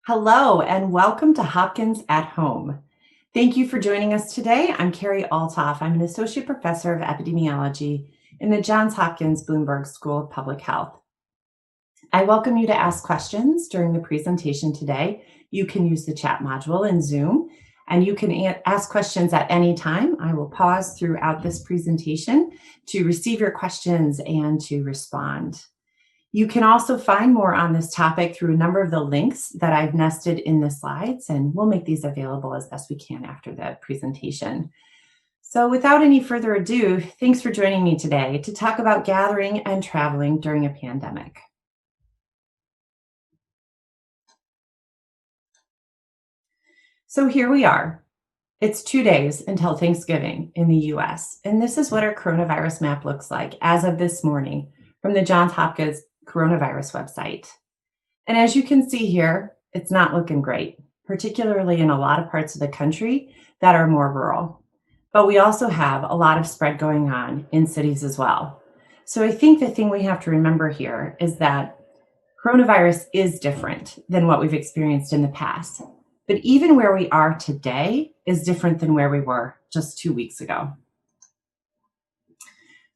Hello, and welcome to Hopkins at Home. Thank you for joining us today. I'm Carrie Altoff. I'm an associate professor of epidemiology in the Johns Hopkins Bloomberg School of Public Health. I welcome you to ask questions during the presentation today. You can use the chat module in Zoom, and you can ask questions at any time. I will pause throughout this presentation to receive your questions and to respond. You can also find more on this topic through a number of the links that I've nested in the slides, and we'll make these available as best we can after the presentation. So without any further ado, thanks for joining me today to talk about gathering and traveling during a pandemic. So here we are. It's 2 days until Thanksgiving in the US, and this is what our coronavirus map looks like as of this morning from the Johns Hopkins coronavirus website. And as you can see here, it's not looking great, particularly in a lot of parts of the country that are more rural. But we also have a lot of spread going on in cities as well. So I think the thing we have to remember here is that coronavirus is different than what we've experienced in the past. But even where we are today is different than where we were just 2 weeks ago.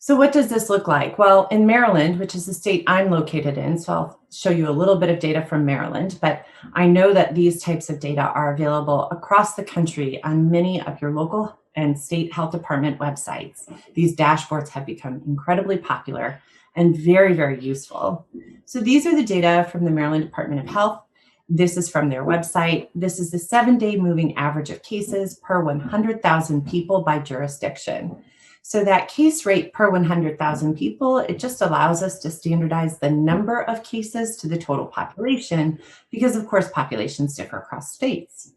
So what does this look like? Well, in Maryland, which is the state I'm located in, so I'll show you a little bit of data from Maryland, but I know that these types of data are available across the country on many of your local and state health department websites. These dashboards have become incredibly popular and very, very useful. So these are the data from the Maryland Department of Health. This is from their website. This is the 7-day moving average of cases per 100,000 people by jurisdiction. So that case rate per 100,000 people, it just allows us to standardize the number of cases to the total population because, of course, populations differ across states.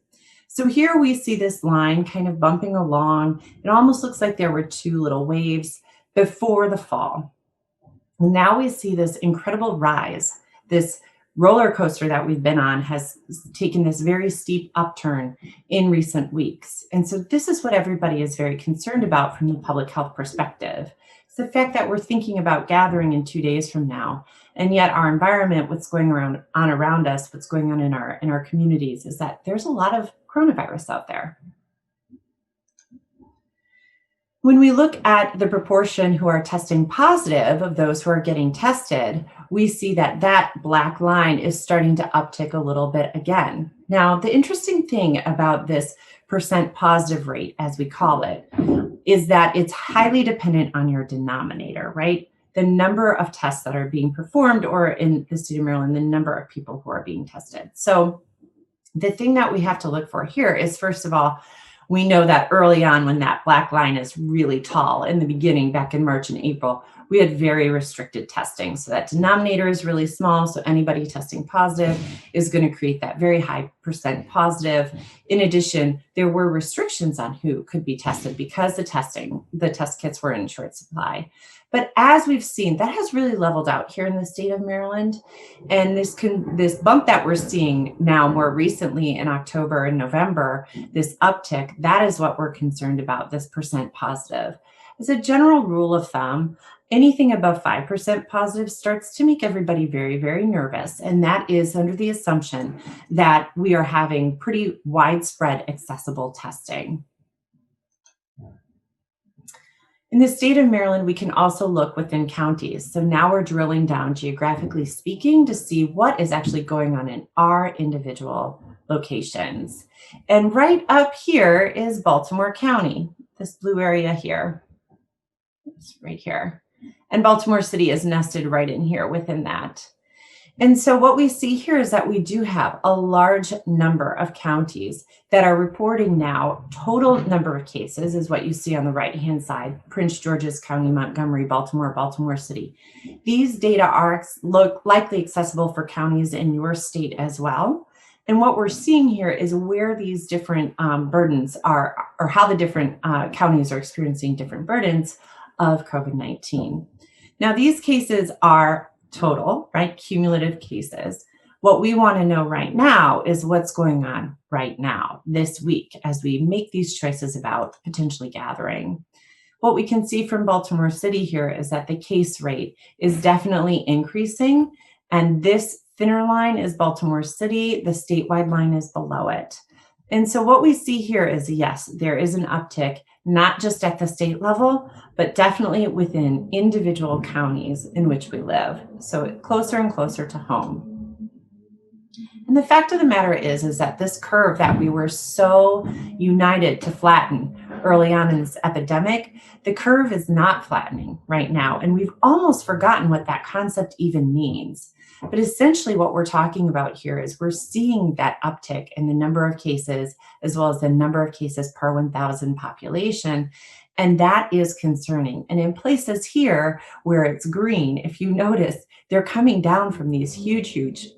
So here we see this line kind of bumping along. It almost looks like there were two little waves before the fall. Now we see this incredible rise. This roller coaster that we've been on has taken this very steep upturn in recent weeks. And so this is what everybody is very concerned about from the public health perspective. It's the fact that we're thinking about gathering in 2 days from now, and yet our environment, what's going on around us, what's going on in our communities, is that there's a lot of coronavirus out there. When we look at the proportion who are testing positive of those who are getting tested, we see that that black line is starting to uptick a little bit again. Now, the interesting thing about this percent positive rate, as we call it, is that it's highly dependent on your denominator, right? The number of tests that are being performed, or in the state of Maryland, the number of people who are being tested. So the thing that we have to look for here is, first of all, we know that early on, when that black line is really tall in the beginning, back in March and April, we had very restricted testing. So that denominator is really small. So anybody testing positive is going to create that very high percent positive. In addition, there were restrictions on who could be tested because the test kits were in short supply. But as we've seen, that has really leveled out here in the state of Maryland. And this bump that we're seeing now more recently in October and November, this uptick, that is what we're concerned about, this percent positive. As a general rule of thumb, anything above 5% positive starts to make everybody very, very nervous. And that is under the assumption that we are having pretty widespread accessible testing. In the state of Maryland, we can also look within counties. So now we're drilling down geographically speaking to see what is actually going on in our individual locations. And right up here is Baltimore County, this blue area here. It's right here. And Baltimore City is nested right in here within that. And so what we see here is that we do have a large number of counties that are reporting now. Total number of cases is what you see on the right-hand side: Prince George's County, Montgomery, Baltimore, Baltimore City. These data are likely accessible for counties in your state as well. And what we're seeing here is where these different burdens are, or how the different counties are experiencing different burdens of COVID-19. Now, these cases are total, right? Cumulative cases. What we want to know right now is what's going on right now, this week, as we make these choices about potentially gathering. What we can see from Baltimore City here is that the case rate is definitely increasing. And this Thinner line is Baltimore City. The statewide line is below it. And so what we see here is, yes, there is an uptick, not just at the state level, but definitely within individual counties in which we live. So closer and closer to home. And the fact of the matter is that this curve that we were so united to flatten early on in this epidemic, the curve is not flattening right now. And we've almost forgotten what that concept even means. But essentially what we're talking about here is we're seeing that uptick in the number of cases as well as the number of cases per 1,000 population. And that is concerning. And in places here where it's green, if you notice, they're coming down from these huge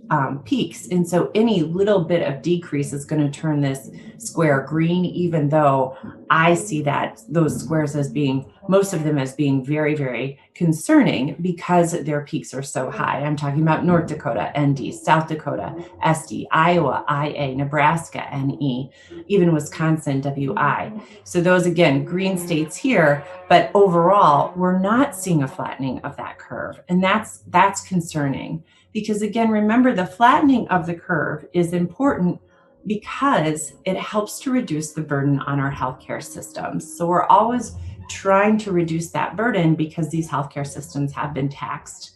peaks. And so any little bit of decrease is going to turn this square green, even though I see that those squares as being, most of them as being very concerning because their peaks are so high. I'm talking about North Dakota, ND, South Dakota, SD, Iowa, IA, Nebraska, NE, even Wisconsin, WI. So those, again, green states here, but overall, we're not seeing a flattening of that curve. And that's concerning because, again, remember, the flattening of the curve is important because it helps to reduce the burden on our healthcare systems. So we're always trying to reduce that burden because these healthcare systems have been taxed.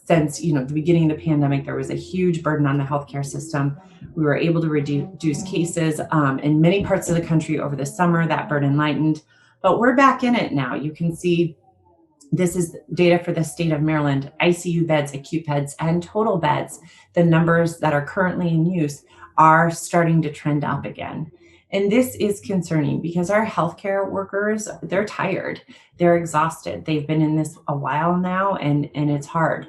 Since the beginning of the pandemic, there was a huge burden on the healthcare system. We were able to reduce cases in many parts of the country over the summer. That burden lightened, but we're back in it now. You can see this is data for the state of Maryland, ICU beds, acute beds, and total beds. The numbers that are currently in use are starting to trend up again. And this is concerning because our healthcare workers, they're tired, they're exhausted. They've been in this a while now, and it's hard.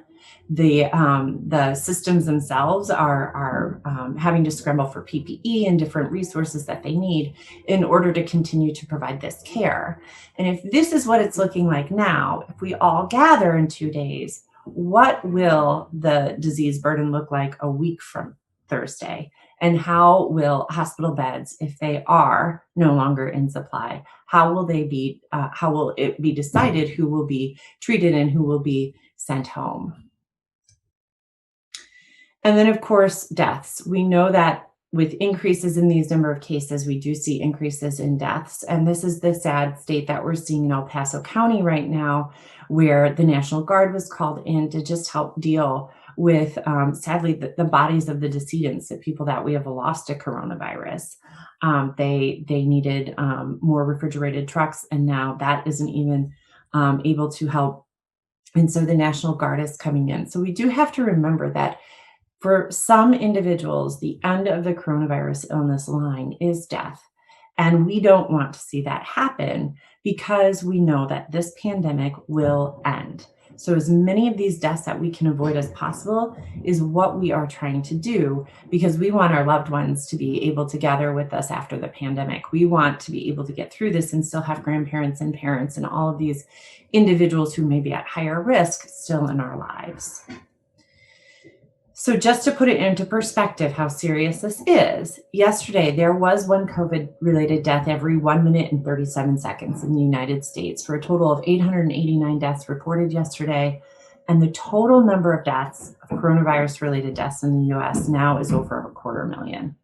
The systems themselves are having to scramble for PPE and different resources that they need in order to continue to provide this care. And if this is what it's looking like now, if we all gather in 2 days, what will the disease burden look like a week from Thursday? And how will hospital beds, if they are no longer in supply, how will it be decided who will be treated and who will be sent home? And then, of course, deaths. We know that with increases in these number of cases, we do see increases in deaths. And this is the sad state that we're seeing in El Paso County right now, where the National Guard was called in to just help deal with, sadly, the bodies of the decedents, the people that we have lost to coronavirus. They needed more refrigerated trucks, and now that isn't even able to help. And so the National Guard is coming in. So we do have to remember that for some individuals, the end of the coronavirus illness line is death. And we don't want to see that happen because we know that this pandemic will end. So as many of these deaths that we can avoid as possible is what we are trying to do, because we want our loved ones to be able to gather with us after the pandemic. We want to be able to get through this and still have grandparents and parents and all of these individuals who may be at higher risk still in our lives. So just to put it into perspective how serious this is, yesterday there was one COVID-related death every 1 minute and 37 seconds in the United States, for a total of 889 deaths reported yesterday. And the total number of deaths, of coronavirus-related deaths in the US now is over 250,000.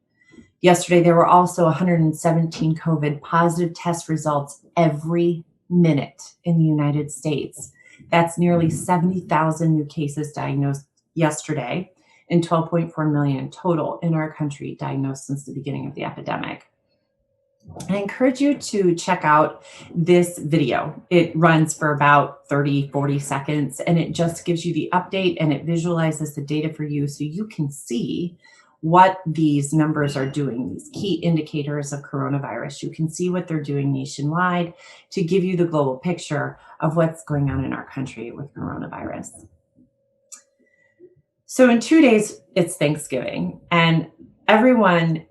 Yesterday, there were also 117 COVID positive test results every minute in the United States. That's nearly 70,000 new cases diagnosed yesterday, and 12.4 million total in our country diagnosed since the beginning of the epidemic. I encourage you to check out this video. It runs for about 30-40 seconds, and it just gives you the update, and it visualizes the data for you so you can see what these numbers are doing, these key indicators of coronavirus. You can see what they're doing nationwide to give you the global picture of what's going on in our country with coronavirus. So in 2 days, it's Thanksgiving, and everyone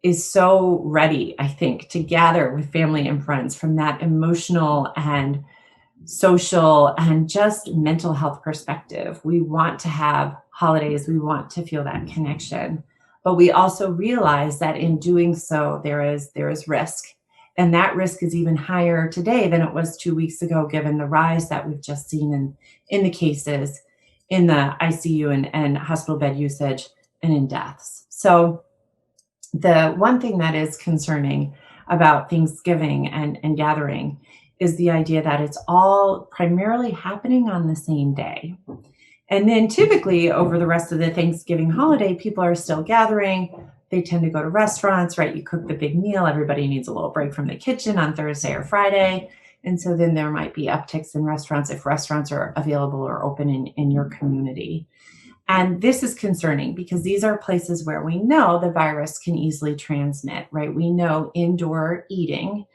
is so ready, I think, to gather with family and friends from that emotional and social and just mental health perspective. We want to have holidays. We want to feel that connection, but we also realize that in doing so, there is risk. And that risk is even higher today than it was 2 weeks ago, given the rise that we've just seen in the cases in the ICU and hospital bed usage and in deaths. So the one thing that is concerning about Thanksgiving and gathering is the idea that it's all primarily happening on the same day. And then typically over the rest of the Thanksgiving holiday, people are still gathering. They tend to go to restaurants, right? You cook the big meal. Everybody needs a little break from the kitchen on Thursday or Friday. And so then there might be upticks in restaurants if restaurants are available or open in your community. And this is concerning because these are places where we know the virus can easily transmit, right? We know indoor eating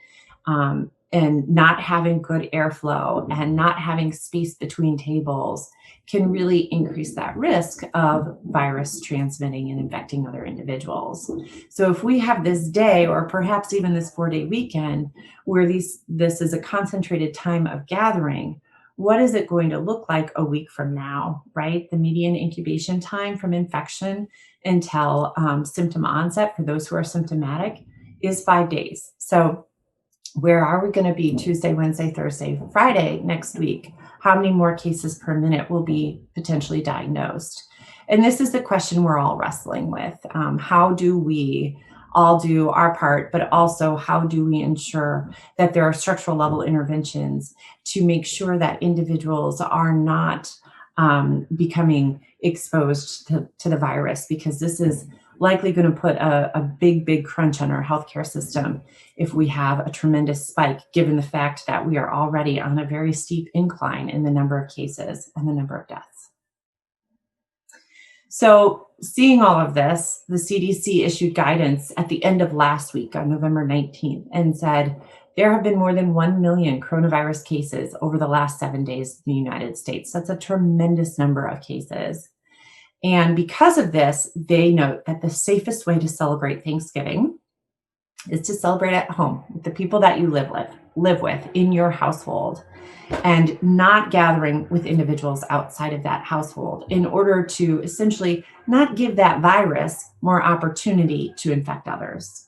and not having good airflow and not having space between tables can really increase that risk of virus transmitting and infecting other individuals. So if we have this day or perhaps even this 4-day weekend where this is a concentrated time of gathering, what is it going to look like a week from now, right? The median incubation time from infection until symptom onset for those who are symptomatic is 5 days. So where are we going to be Tuesday, Wednesday, Thursday, Friday next week? How many more cases per minute will be potentially diagnosed? And this is the question we're all wrestling with. How do we all do our part, but also how do we ensure that there are structural level interventions to make sure that individuals are not becoming exposed to the virus, because this is likely going to put a big crunch on our healthcare system if we have a tremendous spike, given the fact that we are already on a very steep incline in the number of cases and the number of deaths. So seeing all of this, the CDC issued guidance at the end of last week on November 19th and said, there have been more than 1 million coronavirus cases over the last 7 days in the United States. That's a tremendous number of cases. And because of this, they note that the safest way to celebrate Thanksgiving is to celebrate at home with the people that you live with in your household, and not gathering with individuals outside of that household in order to essentially not give that virus more opportunity to infect others.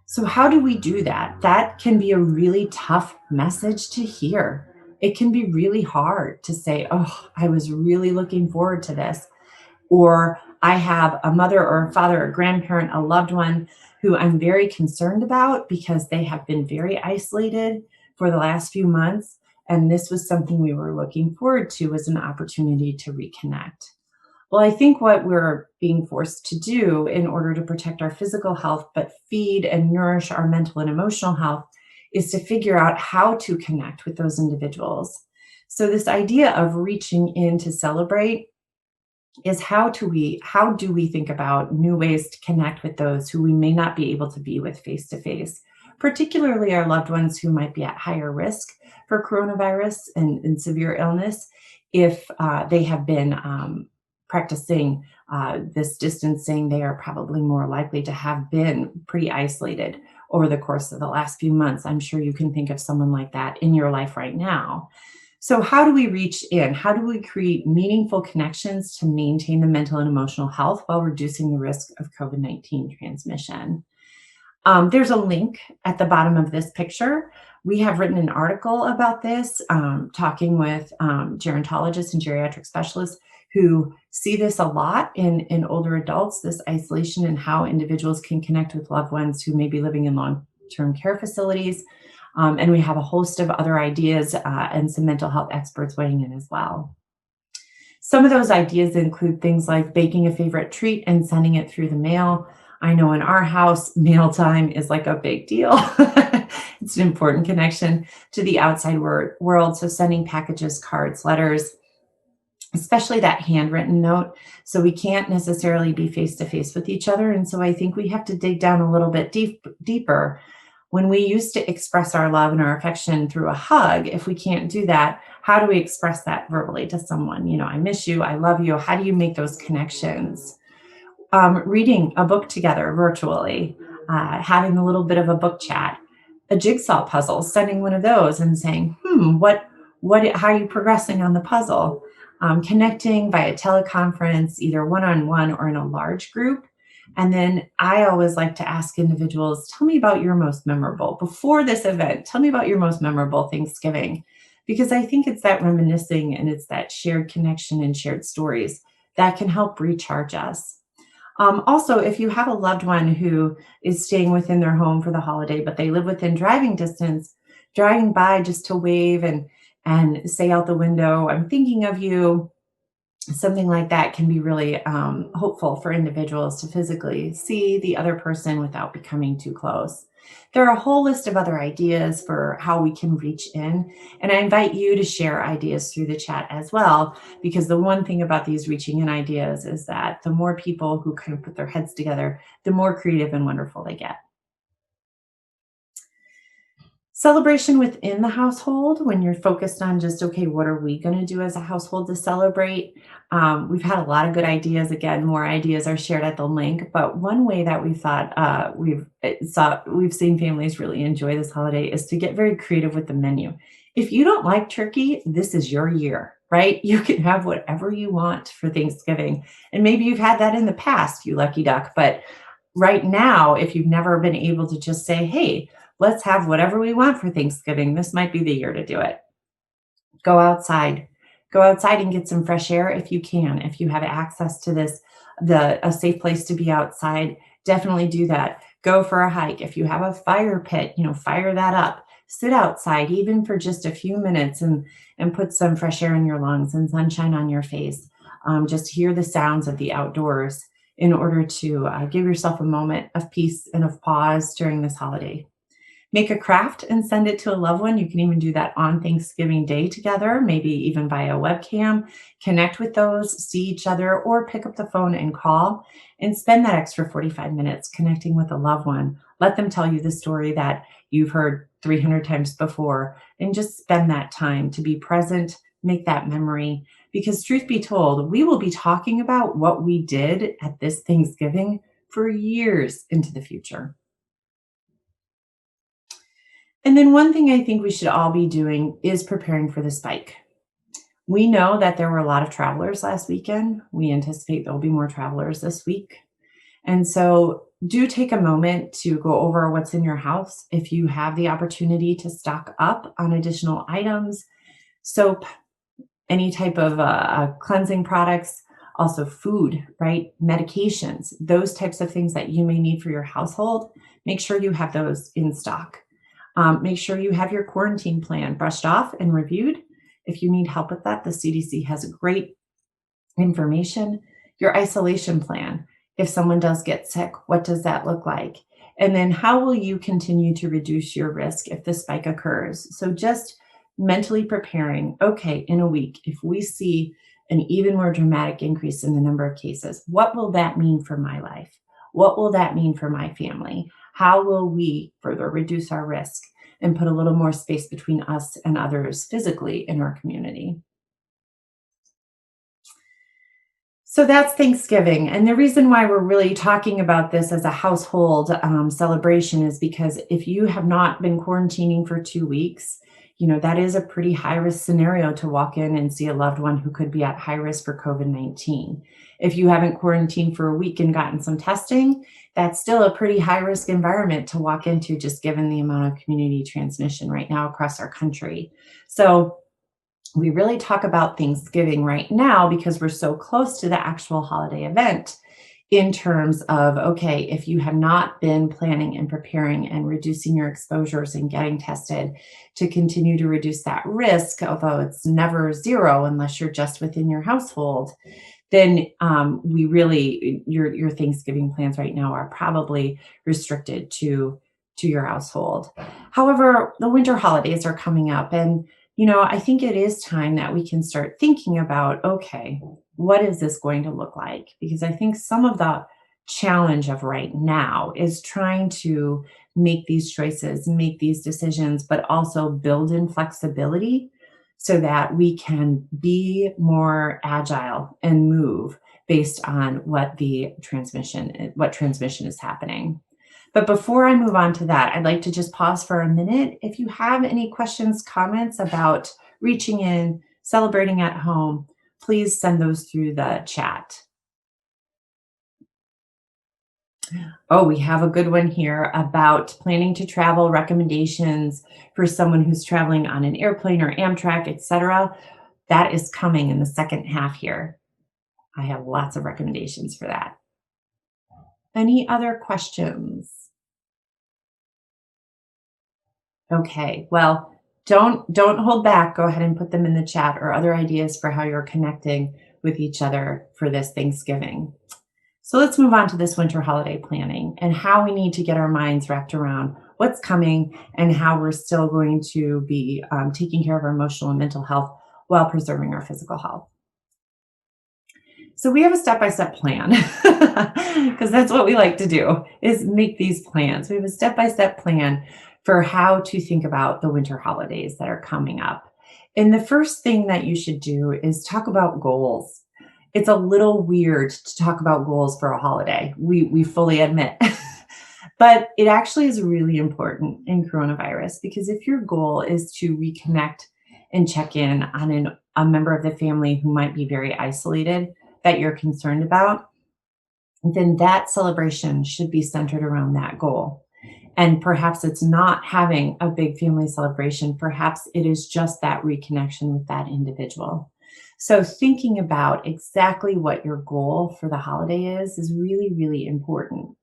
So how do we do that? That can be a really tough message to hear. It can be really hard to say, oh, I was really looking forward to this. Or I have a mother or a father, a grandparent, a loved one who I'm very concerned about because they have been very isolated for the last few months. And this was something we were looking forward to as an opportunity to reconnect. Well, I think what we're being forced to do in order to protect our physical health, but feed and nourish our mental and emotional health, is to figure out how to connect with those individuals. So this idea of reaching in to celebrate is how do we think about new ways to connect with those who we may not be able to be with face to face, particularly our loved ones who might be at higher risk for coronavirus and severe illness if they have been practicing this distancing. They are probably more likely to have been pretty isolated over the course of the last few months. I'm sure you can think of someone like that in your life right now. So how do we reach in? How do we create meaningful connections to maintain the mental and emotional health while reducing the risk of COVID-19 transmission? There's a link at the bottom of this picture. We have written an article about this, talking with gerontologists and geriatric specialists who see this a lot in older adults, this isolation and how individuals can connect with loved ones who may be living in long-term care facilities. And we have a host of other ideas and some mental health experts weighing in as well. Some of those ideas include things like baking a favorite treat and sending it through the mail. I know in our house, meal time is like a big deal. It's an important connection to the outside world. So sending packages, cards, letters, especially that handwritten note. So we can't necessarily be face to face with each other. And so I think we have to dig down a little bit deeper. When we used to express our love and our affection through a hug, if we can't do that, how do we express that verbally to someone? You know, I miss you, I love you. How do you make those connections? Reading a book together virtually, having a little bit of a book chat, a jigsaw puzzle, sending one of those and saying, how are you progressing on the puzzle? Connecting via teleconference, either one-on-one or in a large group. And then I always like to ask individuals, tell me about your most memorable, before this event, tell me about your most memorable Thanksgiving, because I think it's that reminiscing and it's that shared connection and shared stories that can help recharge us. Also, if you have a loved one who is staying within their home for the holiday, but they live within driving distance, driving by just to wave and say out the window, "I'm thinking of you," something like that can be really hopeful for individuals to physically see the other person without becoming too close. There are a whole list of other ideas for how we can reach in, and I invite you to share ideas through the chat as well, because the one thing about these reaching in ideas is that the more people who kind of put their heads together, the more creative and wonderful they get. Celebration within the household, when you're focused on just, okay, what are we going to do as a household to celebrate? We've had a lot of good ideas. Again, more ideas are shared at the link. But one way that we thought we've seen families really enjoy this holiday is to get very creative with the menu. If you don't like turkey, this is your year, right? You can have whatever you want for Thanksgiving, and maybe you've had that in the past, you lucky duck. But right now, if you've never been able to just say, hey, let's have whatever we want for Thanksgiving, this might be the year to do it. Go outside. Go outside and get some fresh air if you can. If you have access to a safe place to be outside, definitely do that. Go for a hike. If you have a fire pit, fire that up. Sit outside even for just a few minutes and put some fresh air in your lungs and sunshine on your face. Just hear the sounds of the outdoors in order to give yourself a moment of peace and of pause during this holiday. Make a craft and send it to a loved one. You can even do that on Thanksgiving Day together, maybe even via webcam. Connect with those, see each other, or pick up the phone and call and spend that extra 45 minutes connecting with a loved one. Let them tell you the story that you've heard 300 times before, and just spend that time to be present, make that memory. Because, truth be told, we will be talking about what we did at this Thanksgiving for years into the future. And then one thing I think we should all be doing is preparing for the spike. We know that there were a lot of travelers last weekend. We anticipate there'll be more travelers this week. And so do take a moment to go over what's in your house. If you have the opportunity to stock up on additional items, soap, any type of cleansing products, also food, right? Medications, those types of things that you may need for your household, make sure you have those in stock. Make sure you have your quarantine plan brushed off and reviewed. If you need help with that, the CDC has great information. Your isolation plan. If someone does get sick, what does that look like? And then how will you continue to reduce your risk if the spike occurs? So just mentally preparing, okay, in a week, if we see an even more dramatic increase in the number of cases, what will that mean for my life? What will that mean for my family? How will we further reduce our risk and put a little more space between us and others physically in our community? So that's Thanksgiving. And the reason why we're really talking about this as a household celebration is because if you have not been quarantining for 2 weeks, that is a pretty high risk scenario to walk in and see a loved one who could be at high risk for COVID-19. If you haven't quarantined for a week and gotten some testing, that's still a pretty high risk environment to walk into, just given the amount of community transmission right now across our country. So we really talk about Thanksgiving right now because we're so close to the actual holiday event, in terms of, okay, if you have not been planning and preparing and reducing your exposures and getting tested to continue to reduce that risk, although it's never zero unless you're just within your household, then we really, your Thanksgiving plans right now are probably restricted to your household. However, the winter holidays are coming up, and I think it is time that we can start thinking about, okay, what is this going to look like? Because I think some of the challenge of right now is trying to make these choices, make these decisions, but also build in flexibility so that we can be more agile and move based on what transmission is happening. But before I move on to that, I'd like to just pause for a minute. If you have any questions, comments about reaching in, celebrating at home, please send those through the chat. Oh, we have a good one here about planning to travel recommendations for someone who's traveling on an airplane or Amtrak, etc. That is coming in the second half here. I have lots of recommendations for that. Any other questions? Okay, well, don't hold back. Go ahead and put them in the chat or other ideas for how you're connecting with each other for this Thanksgiving. So let's move on to this winter holiday planning and how we need to get our minds wrapped around what's coming and how we're still going to be taking care of our emotional and mental health while preserving our physical health. So we have a step-by-step plan because that's what we like to do is make these plans. We have a step-by-step plan for how to think about the winter holidays that are coming up. And the first thing that you should do is talk about goals. It's a little weird to talk about goals for a holiday. We fully admit. But it actually is really important in coronavirus because if your goal is to reconnect and check in on a member of the family who might be very isolated that you're concerned about, then that celebration should be centered around that goal. And perhaps it's not having a big family celebration, perhaps it is just that reconnection with that individual. So, thinking about exactly what your goal for the holiday is really, really important.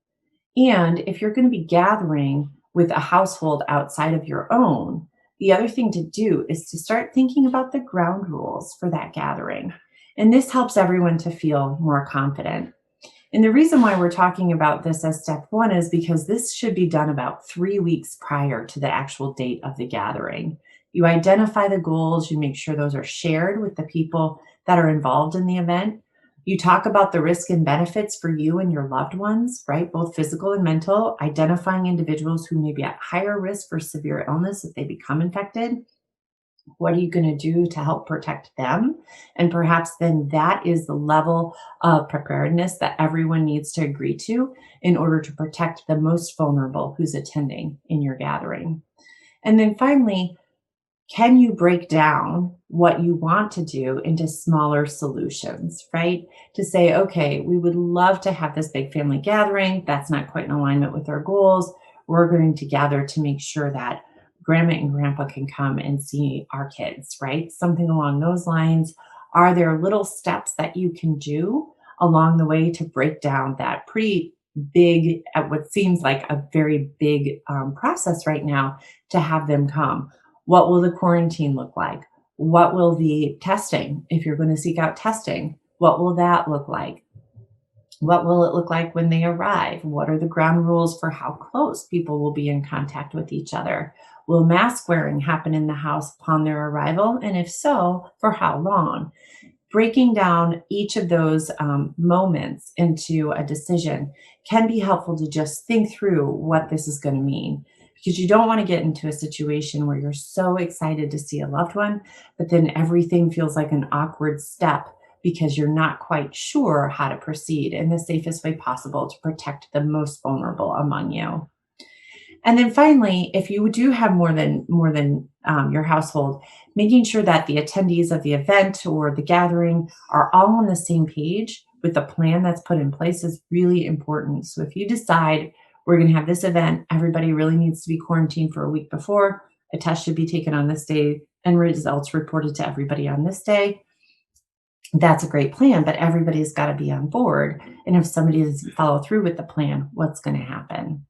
And if you're going to be gathering with a household outside of your own, the other thing to do is to start thinking about the ground rules for that gathering. And this helps everyone to feel more confident. And the reason why we're talking about this as step one is because this should be done about 3 weeks prior to the actual date of the gathering. You identify the goals, you make sure those are shared with the people that are involved in the event. You talk about the risk and benefits for you and your loved ones, right? Both physical and mental, identifying individuals who may be at higher risk for severe illness if they become infected. What are you going to do to help protect them? And perhaps then that is the level of preparedness that everyone needs to agree to in order to protect the most vulnerable who's attending in your gathering. And then finally, can you break down what you want to do into smaller solutions, right? To say, okay, we would love to have this big family gathering. That's not quite in alignment with our goals. We're going to gather to make sure that grandma and grandpa can come and see our kids, right? Something along those lines. Are there little steps that you can do along the way to break down that pretty big, at what seems like a very big process right now to have them come? What will the quarantine look like? What will the testing, if you're going to seek out testing, what will that look like? What will it look like when they arrive? What are the ground rules for how close people will be in contact with each other? Will mask wearing happen in the house upon their arrival? And if so, for how long? Breaking down each of those moments into a decision can be helpful to just think through what this is going to mean. Because you don't want to get into a situation where you're so excited to see a loved one, but then everything feels like an awkward step because you're not quite sure how to proceed in the safest way possible to protect the most vulnerable among you. And then finally, if you do have more than your household, making sure that the attendees of the event or the gathering are all on the same page with the plan that's put in place is really important. So if you decide we're going to have this event, everybody really needs to be quarantined for a week before, a test should be taken on this day, and results reported to everybody on this day. That's a great plan, but everybody's got to be on board. And if somebody doesn't follow through with the plan, what's going to happen?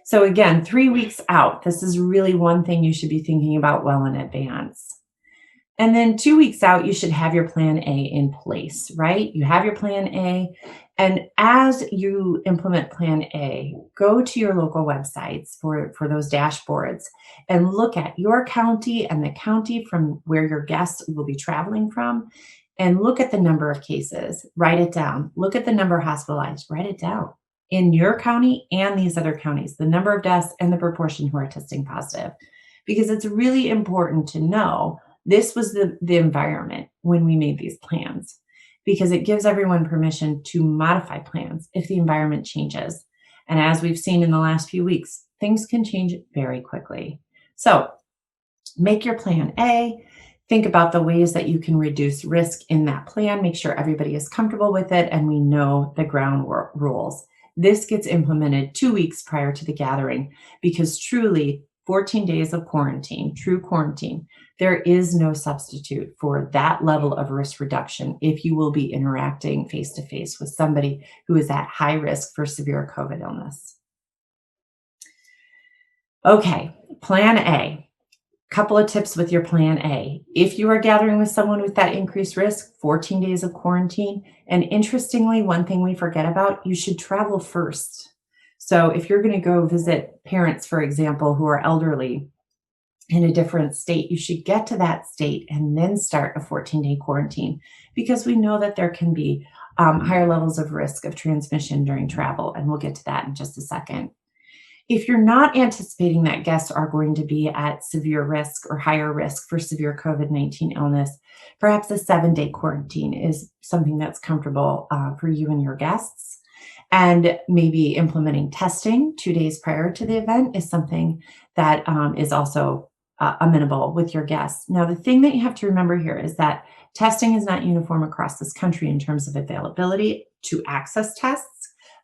So again, 3 weeks out, this is really one thing you should be thinking about well in advance. And then 2 weeks out, you should have your plan A in place, right? You have your plan A. And as you implement plan A, go to your local websites for those dashboards and look at your county and the county from where your guests will be traveling from and look at the number of cases, write it down. Look at the number hospitalized, write it down in your county and these other counties, the number of deaths and the proportion who are testing positive. Because it's really important to know this was the environment when we made these plans, because it gives everyone permission to modify plans if the environment changes. And as we've seen in the last few weeks, things can change very quickly. So make your plan A. Think about the ways that you can reduce risk in that plan. Make sure everybody is comfortable with it and we know the ground rules. This gets implemented 2 weeks prior to the gathering because truly 14 days of quarantine, true quarantine, there is no substitute for that level of risk reduction if you will be interacting face to face with somebody who is at high risk for severe COVID illness. Okay, plan A. Couple of tips with your plan A. If you are gathering with someone with that increased risk, 14 days of quarantine. And interestingly, one thing we forget about, you should travel first. So if you're going to go visit parents, for example, who are elderly in a different state, you should get to that state and then start a 14-day quarantine because we know that there can be higher levels of risk of transmission during travel. And we'll get to that in just a second. If you're not anticipating that guests are going to be at severe risk or higher risk for severe COVID-19 illness, perhaps a 7-day quarantine is something that's comfortable for you and your guests. And maybe implementing testing 2 days prior to the event is something that is also amenable with your guests. Now, the thing that you have to remember here is that testing is not uniform across this country in terms of availability to access tests,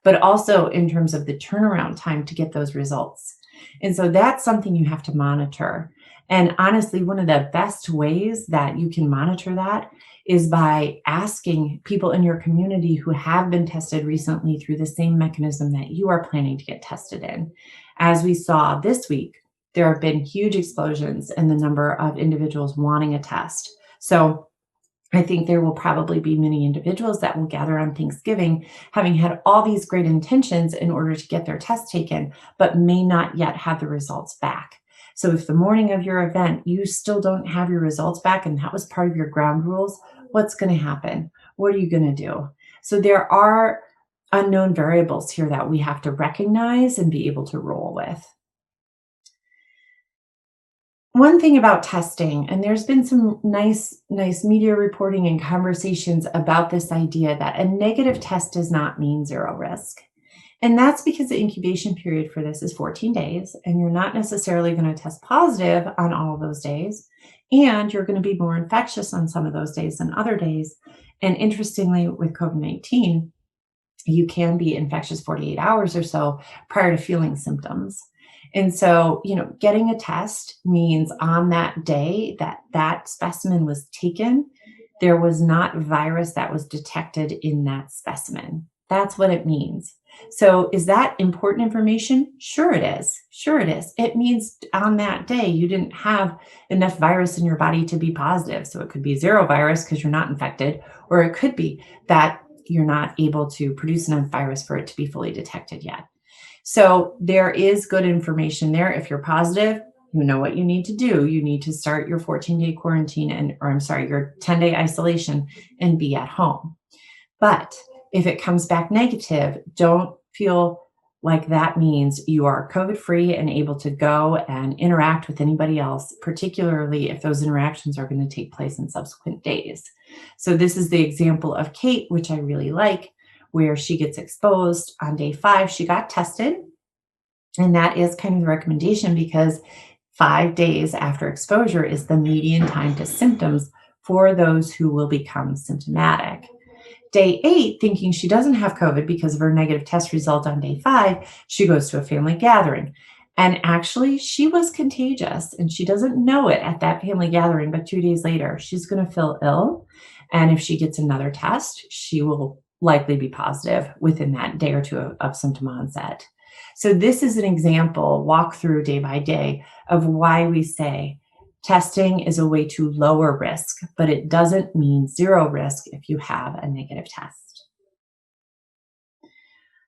but also in terms of the turnaround time to get those results. And so that's something you have to monitor. And honestly, one of the best ways that you can monitor that is by asking people in your community who have been tested recently through the same mechanism that you are planning to get tested in. As we saw this week, there have been huge explosions in the number of individuals wanting a test. So I think there will probably be many individuals that will gather on Thanksgiving, having had all these great intentions in order to get their test taken, but may not yet have the results back. So if the morning of your event, you still don't have your results back, and that was part of your ground rules, what's going to happen? What are you going to do? So there are unknown variables here that we have to recognize and be able to roll with. One thing about testing, and there's been some nice media reporting and conversations about this idea that a negative test does not mean zero risk. And that's because the incubation period for this is 14 days, and you're not necessarily going to test positive on all of those days. And you're going to be more infectious on some of those days than other days. And interestingly, with COVID-19, you can be infectious 48 hours or so prior to feeling symptoms. And so, getting a test means on that day that that specimen was taken, there was not virus that was detected in that specimen. That's what it means. So is that important information? Sure it is. Sure it is. It means on that day, you didn't have enough virus in your body to be positive. So it could be zero virus because you're not infected, or it could be that you're not able to produce enough virus for it to be fully detected yet. So there is good information there. If you're positive, you know what you need to do. You need to start your 14-day quarantine your 10-day isolation and be at home. But if it comes back negative, don't feel like that means you are COVID-free and able to go and interact with anybody else, particularly if those interactions are going to take place in subsequent days. So this is the example of Kate, which I really like, where she gets exposed on day 5. She got tested, and that is kind of the recommendation because 5 days after exposure is the median time to symptoms for those who will become symptomatic. Day 8, thinking she doesn't have COVID because of her negative test result on day 5, she goes to a family gathering. And actually, she was contagious, and she doesn't know it at that family gathering, but 2 days later, she's going to feel ill. And if she gets another test, she will likely be positive within that day or two of symptom onset. So this is an example, walk through day by day, of why we say testing is a way to lower risk, but it doesn't mean zero risk if you have a negative test.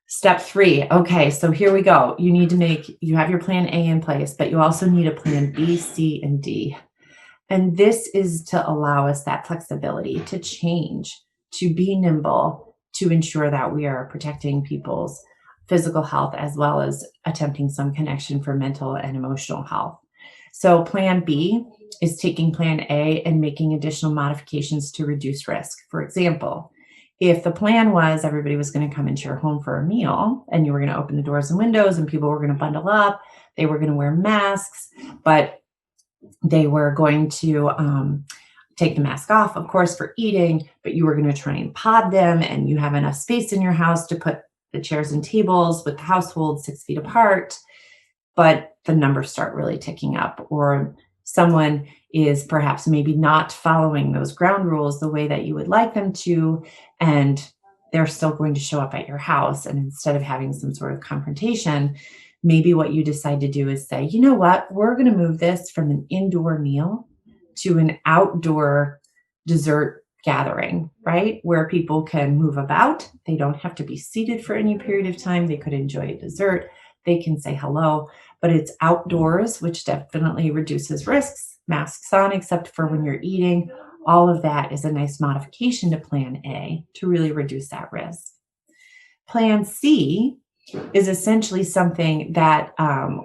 Step 3. Okay, so here we go. You have your plan A in place, but you also need a plan B, C, and D. And this is to allow us that flexibility to change, to be nimble, to ensure that we are protecting people's physical health as well as attempting some connection for mental and emotional health. So plan B is taking plan A and making additional modifications to reduce risk. For example, if the plan was everybody was going to come into your home for a meal and you were going to open the doors and windows and people were going to bundle up, they were going to wear masks, but they were going to take the mask off, of course, for eating, but you were going to try and pod them, and you have enough space in your house to put the chairs and tables with the household 6 feet apart, but the numbers start really ticking up, or someone is perhaps maybe not following those ground rules the way that you would like them to, and they're still going to show up at your house. And instead of having some sort of confrontation, maybe what you decide to do is say, you know what, we're going to move this from an indoor meal to an outdoor dessert gathering, right? Where people can move about. They don't have to be seated for any period of time. They could enjoy a dessert. They can say hello, but it's outdoors, which definitely reduces risks. Masks on, except for when you're eating. All of that is a nice modification to Plan A to really reduce that risk. Plan C is essentially something that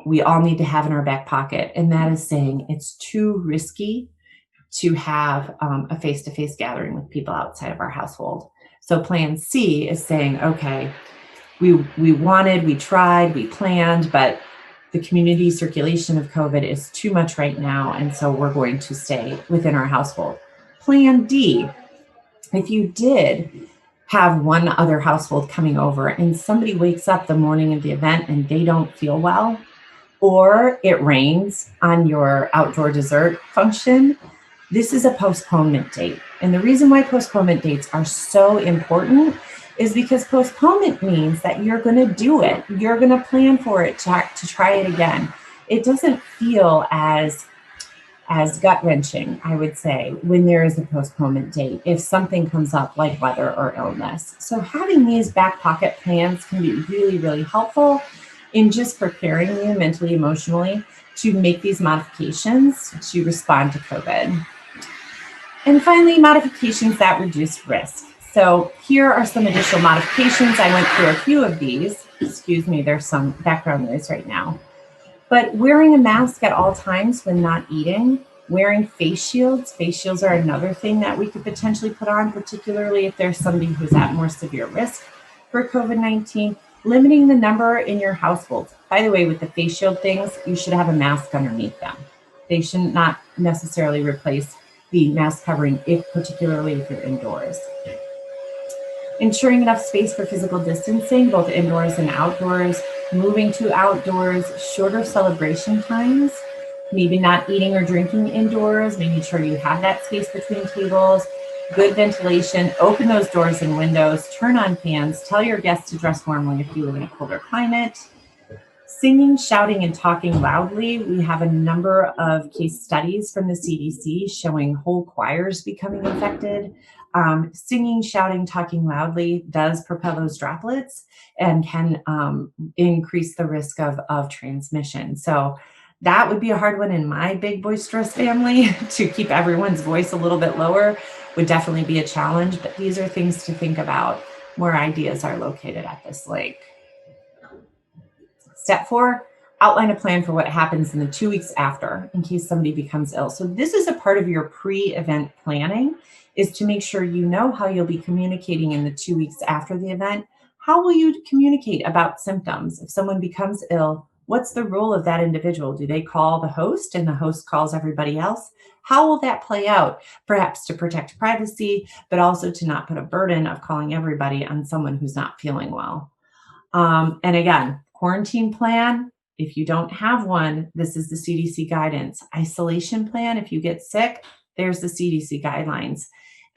we all need to have in our back pocket, and that is saying it's too risky to have a face-to-face gathering with people outside of our household. So Plan C is saying, okay, we tried, we planned, but the community circulation of COVID is too much right now, and so we're going to stay within our household. Plan D, if you did have one other household coming over and somebody wakes up the morning of the event and they don't feel well, or it rains on your outdoor dessert function, this is a postponement date. And the reason why postponement dates are so important is because postponement means that you're going to do it. You're going to plan for it to try it again. It doesn't feel as gut-wrenching, I would say, when there is a postponement date, if something comes up like weather or illness. So having these back pocket plans can be really, really helpful in just preparing you mentally, emotionally to make these modifications to respond to COVID. And finally, modifications that reduce risk. So here are some additional modifications. I went through a few of these. Excuse me, there's some background noise right now. But wearing a mask at all times when not eating, wearing face shields. Face shields are another thing that we could potentially put on, particularly if there's somebody who's at more severe risk for COVID-19. Limiting the number in your household. By the way, with the face shield things, you should have a mask underneath them. They should not necessarily replace the mask covering, particularly if you're indoors. Ensuring enough space for physical distancing, both indoors and outdoors. Moving to outdoors, shorter celebration times, maybe not eating or drinking indoors, making sure you have that space between tables, good ventilation, open those doors and windows, turn on fans, tell your guests to dress warmly if you live in a colder climate. Singing, shouting, and talking loudly. We have a number of case studies from the CDC showing whole choirs becoming infected. Singing, shouting, talking loudly does propel those droplets and can increase the risk of transmission. So that would be a hard one in my big boisterous family to keep everyone's voice a little bit lower would definitely be a challenge, but these are things to think about where ideas are located at this lake. Step 4, outline a plan for what happens in the 2 weeks after in case somebody becomes ill. So this is a part of your pre-event planning, is to make sure you know how you'll be communicating in the 2 weeks after the event. How will you communicate about symptoms? If someone becomes ill, what's the role of that individual? Do they call the host and the host calls everybody else? How will that play out? Perhaps to protect privacy, but also to not put a burden of calling everybody on someone who's not feeling well. And again, quarantine plan, if you don't have one, this is the CDC guidance. Isolation plan, if you get sick, there's the CDC guidelines.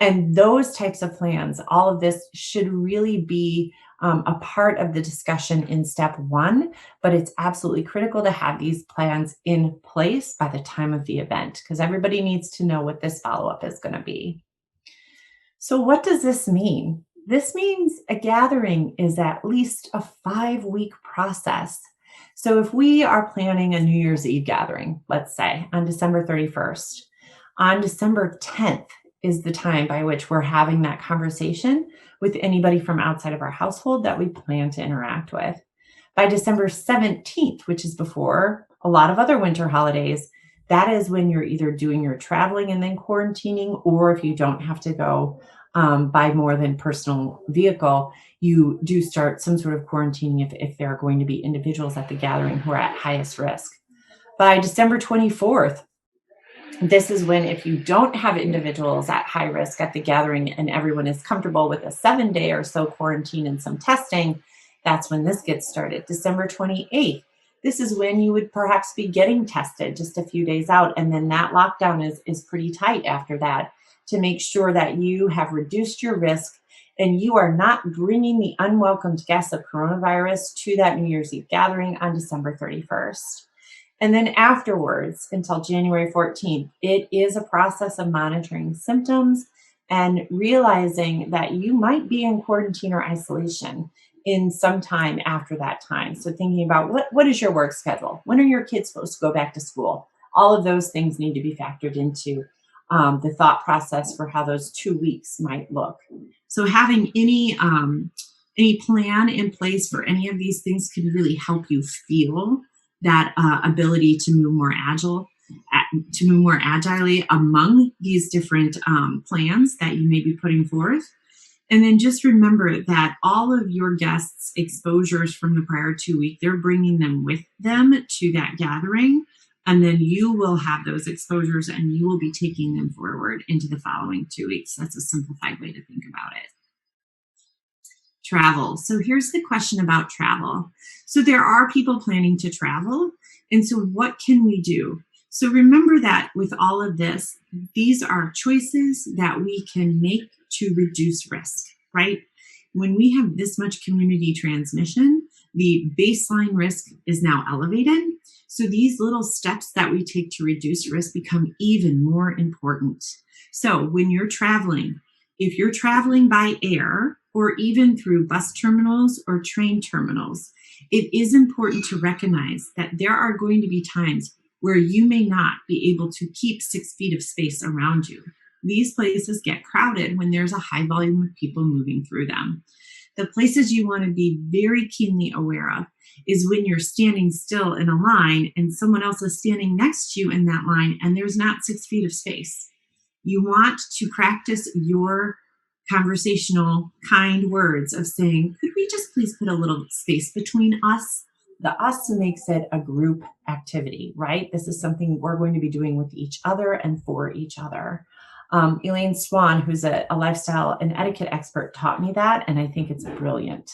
And those types of plans, all of this should really be a part of the discussion in step 1, but it's absolutely critical to have these plans in place by the time of the event, because everybody needs to know what this follow-up is going to be. So what does this mean? This means a gathering is at least a 5-week process. So if we are planning a New Year's Eve gathering, let's say on December 31st, on December 10th is the time by which we're having that conversation with anybody from outside of our household that we plan to interact with. By December 17th, which is before a lot of other winter holidays, that is when you're either doing your traveling and then quarantining, or if you don't have to go by more than personal vehicle, you do start some sort of quarantining if there are going to be individuals at the gathering who are at highest risk. By December 24th, this is when, if you don't have individuals at high risk at the gathering and everyone is comfortable with a 7-day or so quarantine and some testing, That's when this gets started. December 28th. This is when you would perhaps be getting tested just a few days out. And then that lockdown is pretty tight after that to make sure that you have reduced your risk and you are not bringing the unwelcomed guests of coronavirus to that New Year's Eve gathering on December 31st. And then afterwards, until January 14th, it is a process of monitoring symptoms and realizing that you might be in quarantine or isolation in some time after that time. So thinking about what is your work schedule? When are your kids supposed to go back to school? All of those things need to be factored into the thought process for how those 2 weeks might look. So having any plan in place for any of these things can really help you feel that ability to move more agilely among these different plans that you may be putting forth. And then just remember that all of your guests' exposures from the prior 2 weeks, they're bringing them with them to that gathering. And then you will have those exposures and you will be taking them forward into the following 2 weeks. That's a simplified way to think about it. Travel. So here's the question about travel. So there are people planning to travel. And so what can we do? So remember that with all of this, these are choices that we can make to reduce risk, right? When we have this much community transmission, the baseline risk is now elevated. So these little steps that we take to reduce risk become even more important. So when you're traveling, if you're traveling by air or even through bus terminals or train terminals, it is important to recognize that there are going to be times where you may not be able to keep 6 feet of space around you. These places get crowded when there's a high volume of people moving through them. The places you want to be very keenly aware of is when you're standing still in a line and someone else is standing next to you in that line and there's not 6 feet of space. You want to practice your conversational, kind words of saying, could we just please put a little space between us? The us makes it a group activity, right? This is something we're going to be doing with each other and for each other. Elaine Swan, who's a lifestyle and etiquette expert, taught me that, and I think it's brilliant.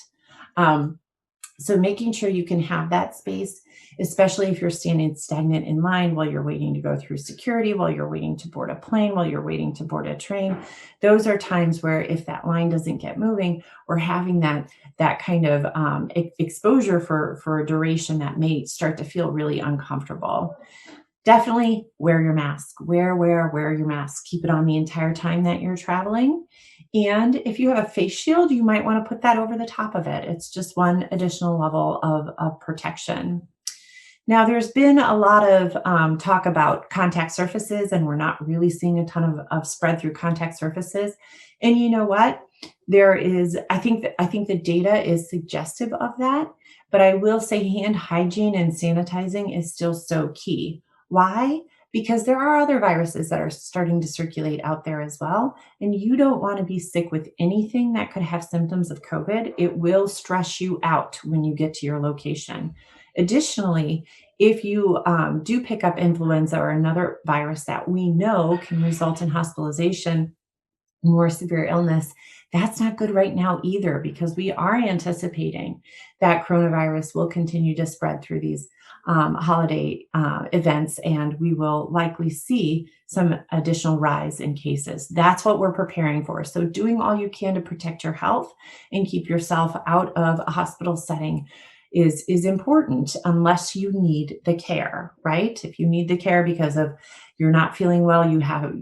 So making sure you can have that space, especially if you're standing stagnant in line while you're waiting to go through security, while you're waiting to board a plane, while you're waiting to board a train. Those are times where if that line doesn't get moving or having that kind of exposure for a duration that may start to feel really uncomfortable. Definitely wear your mask. Wear your mask. Keep it on the entire time that you're traveling. And if you have a face shield, you might want to put that over the top of it. It's just one additional level of protection. Now, there's been a lot of talk about contact surfaces, and we're not really seeing a ton of spread through contact surfaces. And you know what? I think the data is suggestive of that, but I will say hand hygiene and sanitizing is still so key. Why? Because there are other viruses that are starting to circulate out there as well. And you don't want to be sick with anything that could have symptoms of COVID. It will stress you out when you get to your location. Additionally, if you do pick up influenza or another virus that we know can result in hospitalization, more severe illness, that's not good right now either, because we are anticipating that coronavirus will continue to spread through these holiday events, and we will likely see some additional rise in cases. That's what we're preparing for. So doing all you can to protect your health and keep yourself out of a hospital setting is important, unless you need the care, right? If you need the care because of you're not feeling well, you have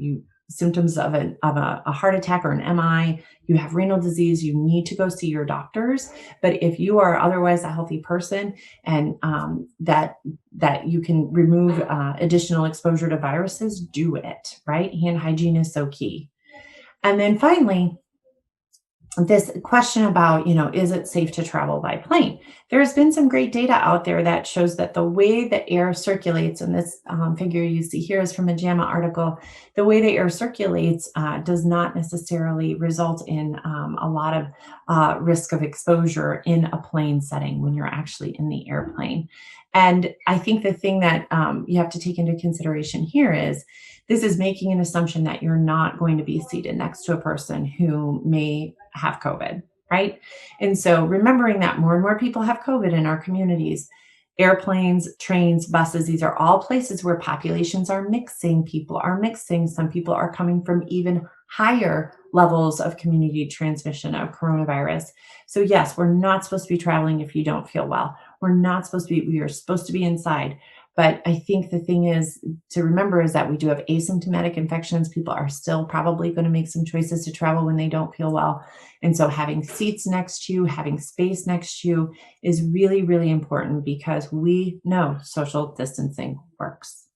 symptoms of a heart attack or an MI, you have renal disease, you need to go see your doctors. But if you are otherwise a healthy person and that you can remove additional exposure to viruses, do it, right? Hand hygiene is so key. And then finally, this question about, is it safe to travel by plane? There's been some great data out there that shows that the way the air circulates, and this figure you see here is from a JAMA article, the way the air circulates does not necessarily result in a lot of risk of exposure in a plane setting when you're actually in the airplane. And I think the thing that you have to take into consideration here is this is making an assumption that you're not going to be seated next to a person who may have COVID. right? And so remembering that more and more people have COVID in our communities, airplanes, trains, buses, these are all places where populations are mixing, people are mixing. Some people are coming from even higher levels of community transmission of coronavirus. So yes, we're not supposed to be traveling if you don't feel well. We're not supposed to be, we are supposed to be inside. But I think the thing is to remember is that we do have asymptomatic infections. People are still probably going to make some choices to travel when they don't feel well. And so having seats next to you, having space next to you is really, really important because we know social distancing works.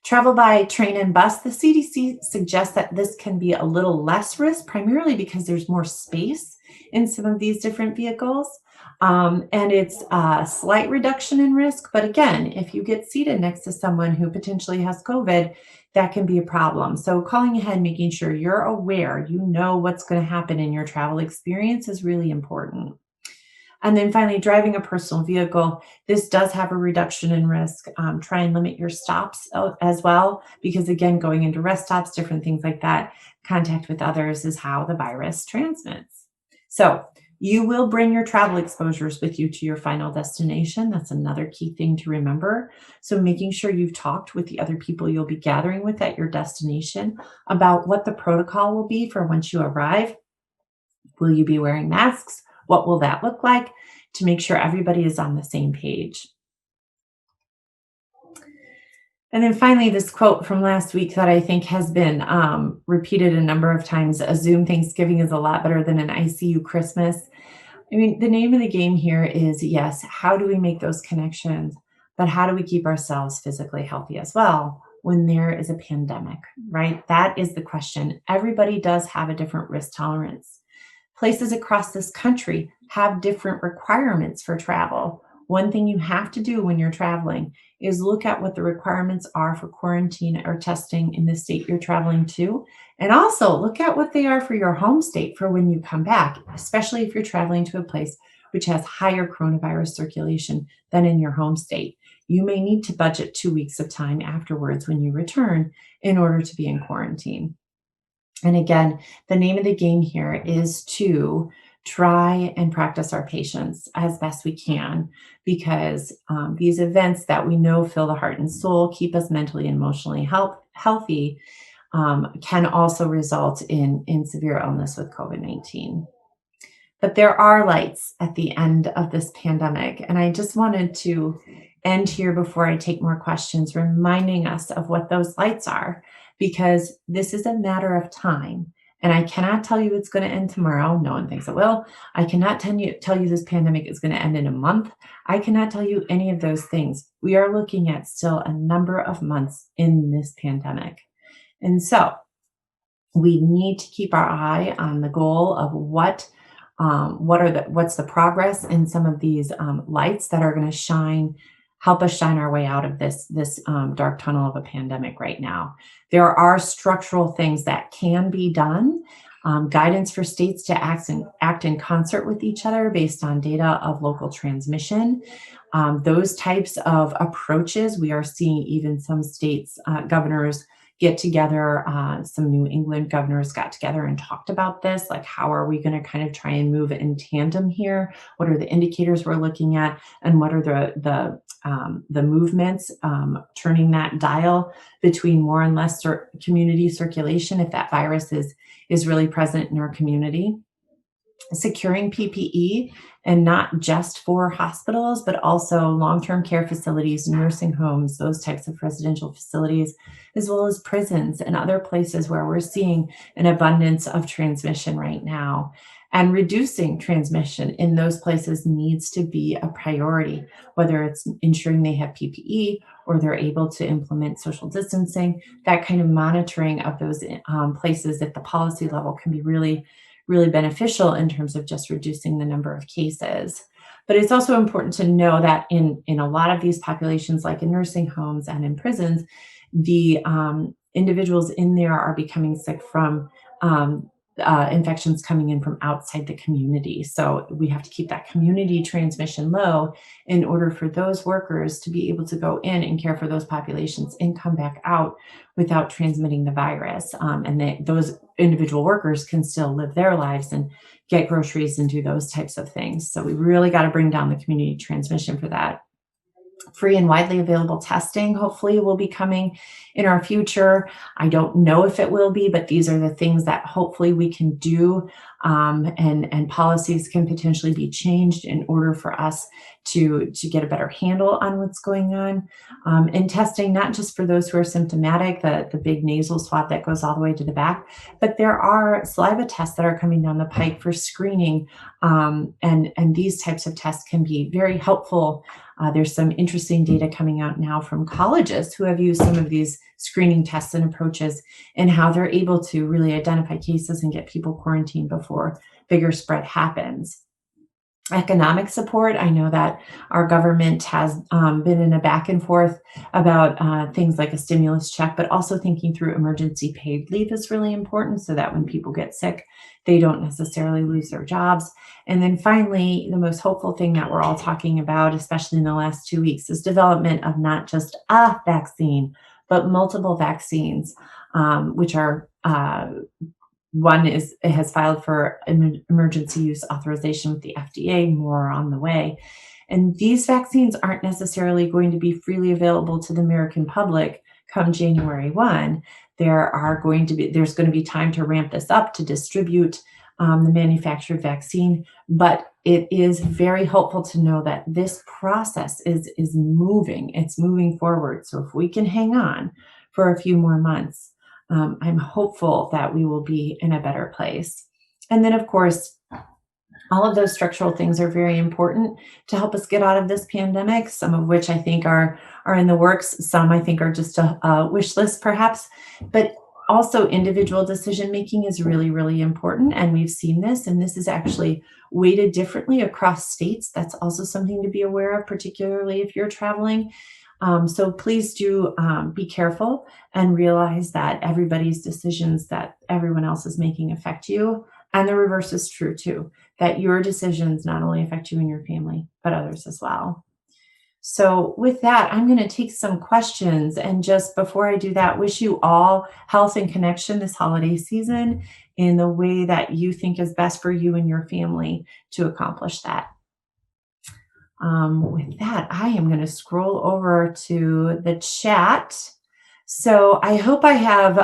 Travel by train and bus, the CDC suggests that this can be a little less risk, primarily because there's more space in some of these different vehicles. And it's a slight reduction in risk. But again, if you get seated next to someone who potentially has COVID, that can be a problem. So, calling ahead, making sure you're aware, you know what's going to happen in your travel experience is really important. And then finally, driving a personal vehicle. This does have a reduction in risk. Try and limit your stops as well, because again, going into rest stops, different things like that, contact with others is how the virus transmits. So you will bring your travel exposures with you to your final destination. That's another key thing to remember. So making sure you've talked with the other people you'll be gathering with at your destination about what the protocol will be for once you arrive. Will you be wearing masks? What will that look like to make sure everybody is on the same page? And then finally, this quote from last week that I think has been repeated a number of times: a Zoom Thanksgiving is a lot better than an ICU Christmas. I mean, the name of the game here is yes, how do we make those connections? But how do we keep ourselves physically healthy as well when there is a pandemic, right? That is the question. Everybody does have a different risk tolerance. Places across this country have different requirements for travel. One thing you have to do when you're traveling is look at what the requirements are for quarantine or testing in the state you're traveling to. And also look at what they are for your home state for when you come back, especially if you're traveling to a place which has higher coronavirus circulation than in your home state. You may need to budget 2 weeks of time afterwards when you return in order to be in quarantine. And again, the name of the game here is to try and practice our patience as best we can because these events that we know fill the heart and soul, keep us mentally and emotionally healthy, can also result in severe illness with COVID 19. But there are lights at the end of this pandemic. And I just wanted to end here before I take more questions, reminding us of what those lights are, because this is a matter of time. And I cannot tell you it's going to end tomorrow. No one thinks it will. I cannot tell you this pandemic is going to end in a month. I cannot tell you any of those things. We are looking at still a number of months in this pandemic. And so we need to keep our eye on the goal of what's the progress in some of these lights that are going to help us shine our way out of this dark tunnel of a pandemic right now. There are structural things that can be done. Guidance for states to act in concert with each other based on data of local transmission. Those types of approaches, we are seeing even some states, governors get together. Some New England governors got together and talked about this. Like, how are we going to kind of try and move in tandem here? What are the indicators we're looking at, and what are the movements turning that dial between more and less community circulation if that virus is really present in our community? Securing PPE, and not just for hospitals, but also long-term care facilities, nursing homes, those types of residential facilities, as well as prisons and other places where we're seeing an abundance of transmission right now. And reducing transmission in those places needs to be a priority, whether it's ensuring they have PPE or they're able to implement social distancing. That kind of monitoring of those places at the policy level can be really beneficial in terms of just reducing the number of cases. But it's also important to know that in a lot of these populations, like in nursing homes and in prisons, the individuals in there are becoming sick from infections coming in from outside the community. So we have to keep that community transmission low in order for those workers to be able to go in and care for those populations and come back out without transmitting the virus. Those individual workers can still live their lives and get groceries and do those types of things. So we really got to bring down the community transmission for that. Free and widely available testing hopefully will be coming in our future. I don't know if it will be, but these are the things that hopefully we can do, and policies can potentially be changed in order for us to get a better handle on what's going on. And testing not just for those who are symptomatic, the big nasal swab that goes all the way to the back, but there are saliva tests that are coming down the pike for screening, and these types of tests can be very helpful. There's some interesting data coming out now from colleges who have used some of these screening tests and approaches, and how they're able to really identify cases and get people quarantined before bigger spread happens. Economic support. I know that our government has been in a back and forth about things like a stimulus check, but also thinking through emergency paid leave is really important so that when people get sick, they don't necessarily lose their jobs. And then finally, the most hopeful thing that we're all talking about, especially in the last 2 weeks, is development of not just a vaccine, but multiple vaccines, which are one has filed for emergency use authorization with the FDA, more on the way. And these vaccines aren't necessarily going to be freely available to the American public come January 1. There's going to be time to ramp this up to distribute the manufactured vaccine, but it is very hopeful to know that this process is moving. It's moving forward. So if we can hang on for a few more months, I'm hopeful that we will be in a better place. And then, of course, all of those structural things are very important to help us get out of this pandemic, some of which I think are in the works. Some I think are just a wish list, perhaps. But also, individual decision making is really, really important. And we've seen this, and this is actually weighted differently across states. That's also something to be aware of, particularly if you're traveling. So please do be careful and realize that everybody's decisions that everyone else is making affect you. And the reverse is true too, that your decisions not only affect you and your family, but others as well. So with that, I'm going to take some questions. And just before I do that, wish you all health and connection this holiday season in the way that you think is best for you and your family to accomplish that. With that, I am going to scroll over to the chat. So I hope I have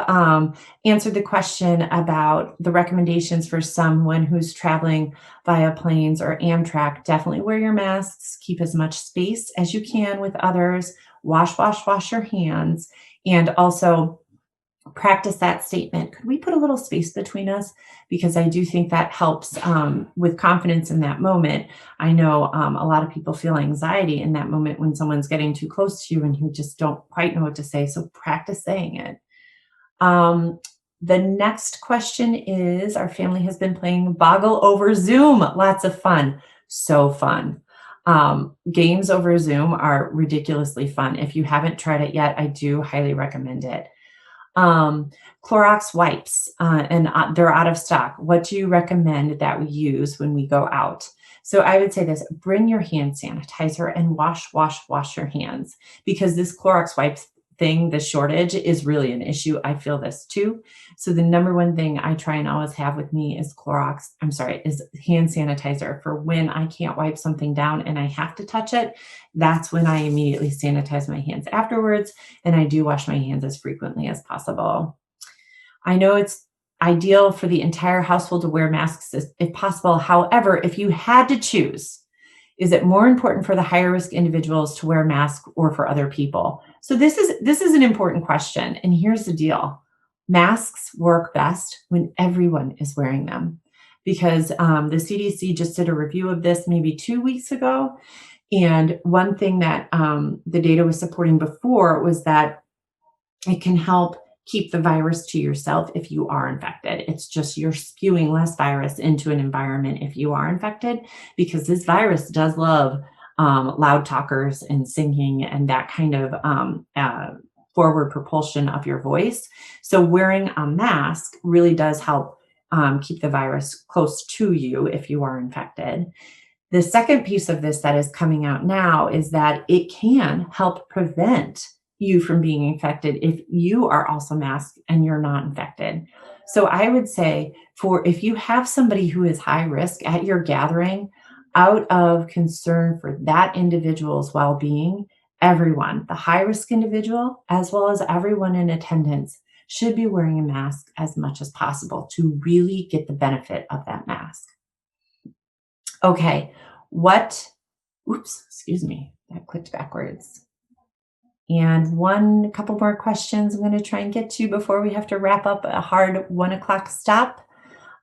answered the question about the recommendations for someone who's traveling via planes or Amtrak. Definitely wear your masks, keep as much space as you can with others, wash your hands, and also practice that statement. Could we put a little space between us? Because I do think that helps with confidence in that moment. I know a lot of people feel anxiety in that moment when someone's getting too close to you and you just don't quite know what to say. So practice saying it. The next question is, our family has been playing Boggle over Zoom. Lots of fun. So fun. Games over Zoom are ridiculously fun. If you haven't tried it yet, I do highly recommend it. Clorox wipes, and they're out of stock. What do you recommend that we use when we go out? So I would say this: bring your hand sanitizer and wash your hands, because this Clorox wipes thing, the shortage, is really an issue. I feel this too. So the number one thing I try and always have with me is is hand sanitizer for when I can't wipe something down and I have to touch it. That's when I immediately sanitize my hands afterwards, and I do wash my hands as frequently as possible. I know it's ideal for the entire household to wear masks if possible. However, if you had to choose, is it more important for the higher risk individuals to wear a mask or for other people? So this is an important question. And here's the deal. Masks work best when everyone is wearing them, because the CDC just did a review of this maybe 2 weeks ago. And one thing that the data was supporting before was that it can help keep the virus to yourself if you are infected. It's just you're spewing less virus into an environment if you are infected, because this virus does love loud talkers and singing and that kind of forward propulsion of your voice. So wearing a mask really does help keep the virus close to you if you are infected. The second piece of this that is coming out now is that it can help prevent you from being infected if you are also masked and you're not infected. So I would say for if you have somebody who is high risk at your gathering, out of concern for that individual's well-being, everyone, the high risk individual, as well as everyone in attendance, should be wearing a mask as much as possible to really get the benefit of that mask. Okay, what oops, excuse me, that clicked backwards. And one couple more questions I'm gonna try and get to before we have to wrap up a hard 1 o'clock stop.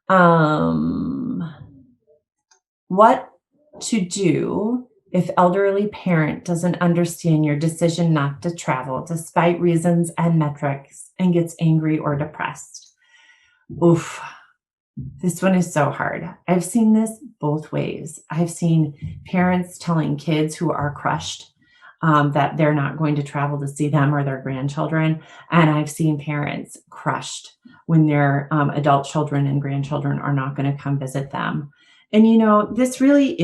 Um, what to do if elderly parent doesn't understand your decision not to travel despite reasons and metrics and gets angry or depressed? Oof, this one is so hard. I've seen this both ways. I've seen parents telling kids who are crushed that they're not going to travel to see them or their grandchildren. And I've seen parents crushed when their adult children and grandchildren are not going to come visit them. And this really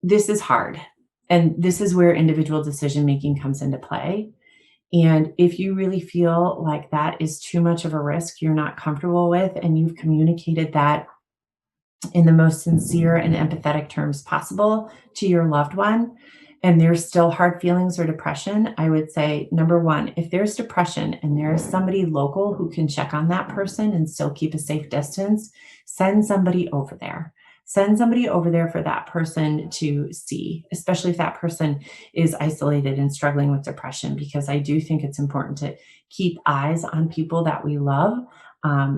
this is hard. And this is where individual decision making comes into play. And if you really feel like that is too much of a risk you're not comfortable with, and you've communicated that in the most sincere and empathetic terms possible to your loved one, and there's still hard feelings or depression, I would say, number one, if there's depression and there's somebody local who can check on that person and still keep a safe distance, send somebody over there. Send somebody over there for that person to see, especially if that person is isolated and struggling with depression, because I do think it's important to keep eyes on people that we love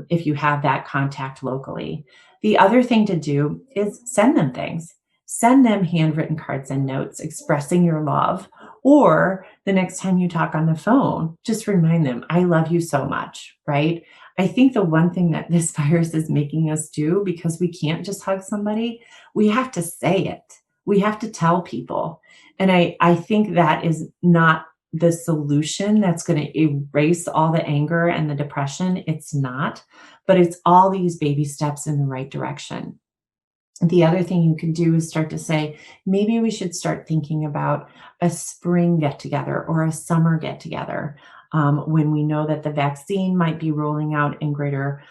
if you have that contact locally. The other thing to do is send them things. Send them handwritten cards and notes expressing your love. Or the next time you talk on the phone, just remind them, I love you so much, right? I think the one thing that this virus is making us do, because we can't just hug somebody, we have to say it. We have to tell people. And I think that is not the solution that's going to erase all the anger and the depression. It's not, but it's all these baby steps in the right direction. The other thing you can do is start to say, maybe we should start thinking about a spring get together or a summer get together when we know that the vaccine might be rolling out in greater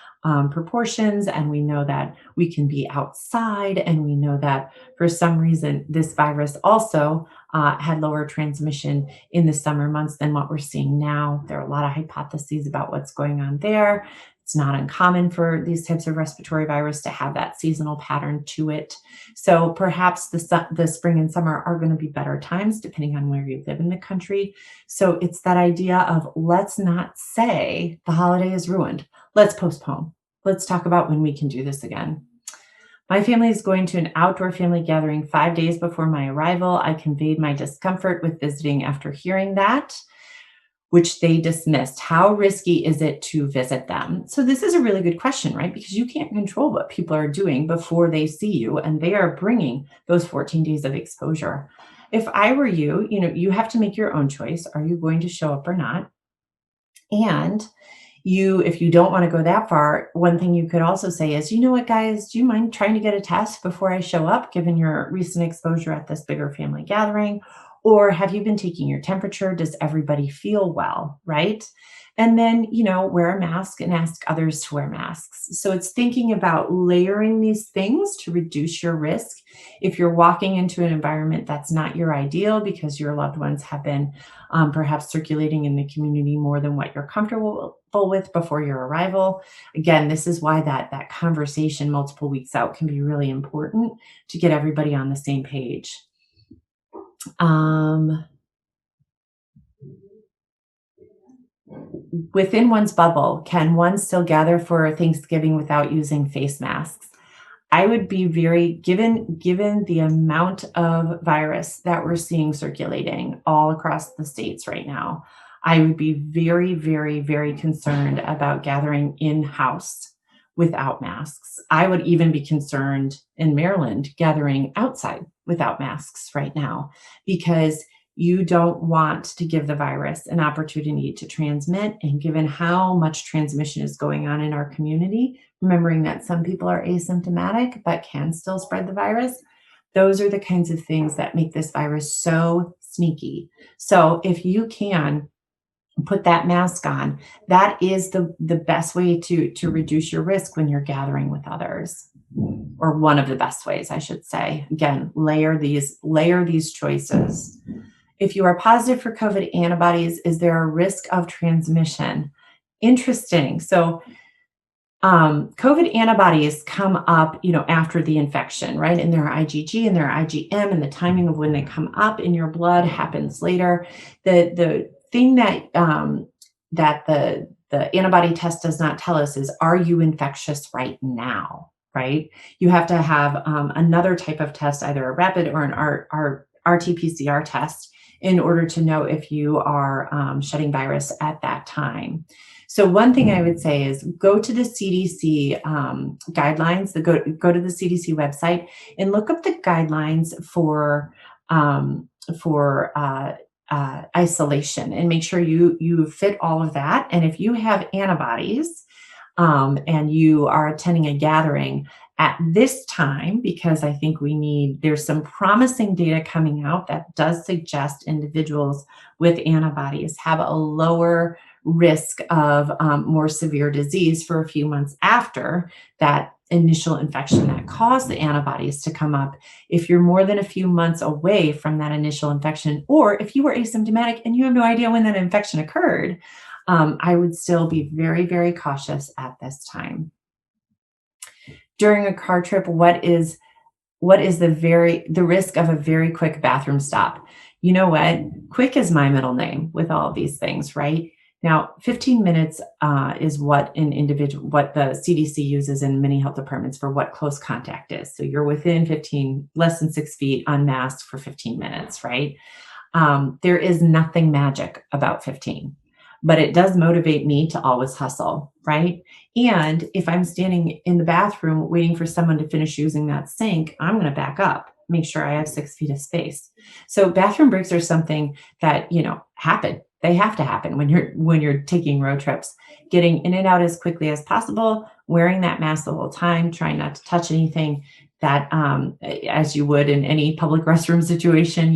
proportions, and we know that we can be outside, and we know that for some reason this virus also had lower transmission in the summer months than what we're seeing now. There are a lot of hypotheses about what's going on there. It's not uncommon for these types of respiratory virus to have that seasonal pattern to it. So perhaps the spring and summer are going to be better times depending on where you live in the country. So it's that idea of, let's not say the holiday is ruined. Let's postpone. Let's talk about when we can do this again. My family is going to an outdoor family gathering 5 days before my arrival. I conveyed my discomfort with visiting after hearing that, which they dismissed. How risky is it to visit them? So this is a really good question, right? Because you can't control what people are doing before they see you, and they are bringing those 14 days of exposure. If I were you, you have to make your own choice. Are you going to show up or not? And if you don't want to go that far, one thing you could also say is, you know what, guys, do you mind trying to get a test before I show up, given your recent exposure at this bigger family gathering? Or have you been taking your temperature? Does everybody feel well, right? And then, wear a mask and ask others to wear masks. So it's thinking about layering these things to reduce your risk. If you're walking into an environment that's not your ideal because your loved ones have been perhaps circulating in the community more than what you're comfortable with before your arrival. Again, this is why that conversation multiple weeks out can be really important to get everybody on the same page. Within one's bubble, can one still gather for Thanksgiving without using face masks? I would be given the amount of virus that we're seeing circulating all across the states right now, I would be very, very, very concerned about gathering in-house without masks. I would even be concerned in Maryland gathering outside without masks right now, because You don't want to give the virus an opportunity to transmit. And given how much transmission is going on in our community, remembering that some people are asymptomatic but can still spread the virus, those are the kinds of things that make this virus so sneaky. So if you can put that mask on, that is the best way to reduce your risk when you're gathering with others, or one of the best ways, I should say. Again, layer these choices. If you are positive for COVID antibodies, is there a risk of transmission? Interesting. So COVID antibodies come up, after the infection, right? And there are IgG and there are IgM, and the timing of when they come up in your blood happens later. The thing that the antibody test does not tell us is, are you infectious right now? Right? You have to have another type of test, either a rapid or an RT-PCR test, in order to know if you are shedding virus at that time. So one thing I would say is go to the CDC guidelines, go to the CDC website and look up the guidelines for isolation, and make sure you fit all of that. And if you have antibodies and you are attending a gathering at this time, because I think there's some promising data coming out that does suggest individuals with antibodies have a lower risk of more severe disease for a few months after that initial infection that caused the antibodies to come up. If you're more than a few months away from that initial infection, or if you were asymptomatic and you have no idea when that infection occurred, I would still be very, very cautious at this time. During a car trip, what is the risk of a very quick bathroom stop? You know what? Quick is my middle name with all of these things, right? Now, 15 minutes is what the CDC uses in many health departments for what close contact is. So you're within less than 6 feet unmasked for 15 minutes, right? There is nothing magic about 15, but it does motivate me to always hustle, right? And if I'm standing in the bathroom waiting for someone to finish using that sink, I'm going to back up, make sure I have 6 feet of space. So bathroom breaks are something that, happen. They have to happen when you're taking road trips. Getting in and out as quickly as possible, wearing that mask the whole time, trying not to touch anything, that as you would in any public restroom situation.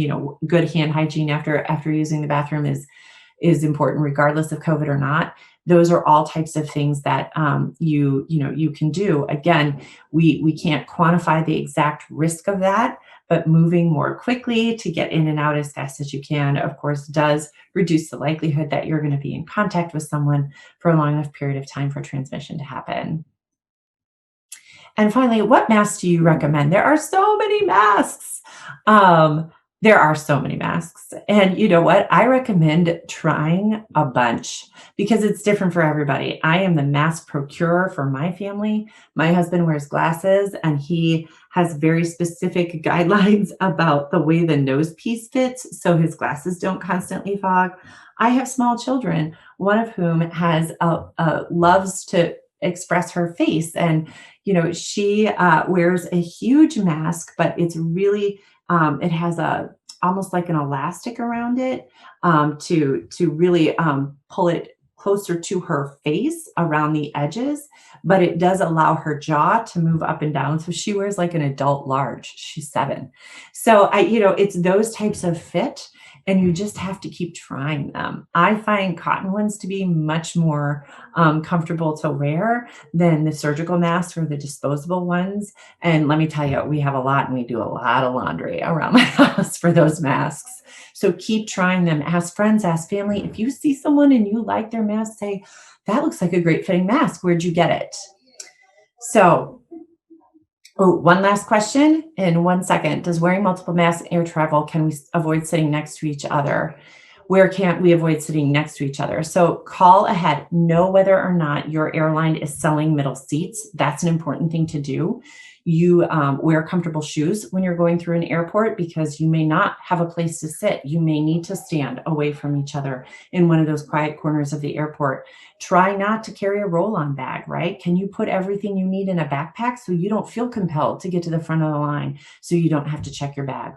Good hand hygiene after using the bathroom is important, regardless of COVID or not. Those are all types of things that you can do. Again, we can't quantify the exact risk of that, but moving more quickly to get in and out as fast as you can, of course, does reduce the likelihood that you're going to be in contact with someone for a long enough period of time for transmission to happen. And finally, what masks do you recommend? There are so many masks. There are so many masks. And you know what? I recommend trying a bunch because it's different for everybody. I am the mask procurer for my family. My husband wears glasses and he has very specific guidelines about the way the nose piece fits so his glasses don't constantly fog. I have small children, one of whom loves to express her face, and she wears a huge mask, but it's really it has almost like an elastic around it to really pull it closer to her face around the edges, but it does allow her jaw to move up and down. So she wears like an adult large. She's 7. So it's those types of fit, and you just have to keep trying them. I find cotton ones to be much more comfortable to wear than the surgical masks or the disposable ones. And let me tell you, we have a lot, and we do a lot of laundry around my house for those masks. So keep trying them. Ask friends, ask family. If you see someone and you like their mask, say, that looks like a great fitting mask. Where'd you get it? So, one last question in 1 second. Does wearing multiple masks in air travel, can we avoid sitting next to each other? Where can't we avoid sitting next to each other? So call ahead. Know whether or not your airline is selling middle seats. That's an important thing to do. You wear comfortable shoes when you're going through an airport because you may not have a place to sit. You may need to stand away from each other in one of those quiet corners of the airport. Try not to carry a roll-on bag, right? Can you put everything you need in a backpack so you don't feel compelled to get to the front of the line so you don't have to check your bag?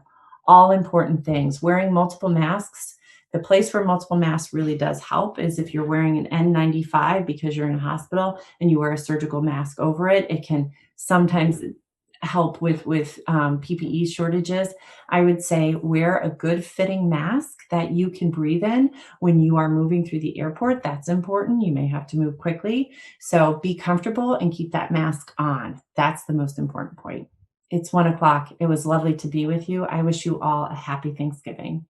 All important things. Wearing multiple masks, the place where multiple masks really does help is if you're wearing an N95 because you're in a hospital and you wear a surgical mask over it. It can sometimes help with PPE shortages. I would say wear a good fitting mask that you can breathe in when you are moving through the airport. That's important. You may have to move quickly. So be comfortable and keep that mask on. That's the most important point. It's 1 o'clock. It was lovely to be with you. I wish you all a happy Thanksgiving.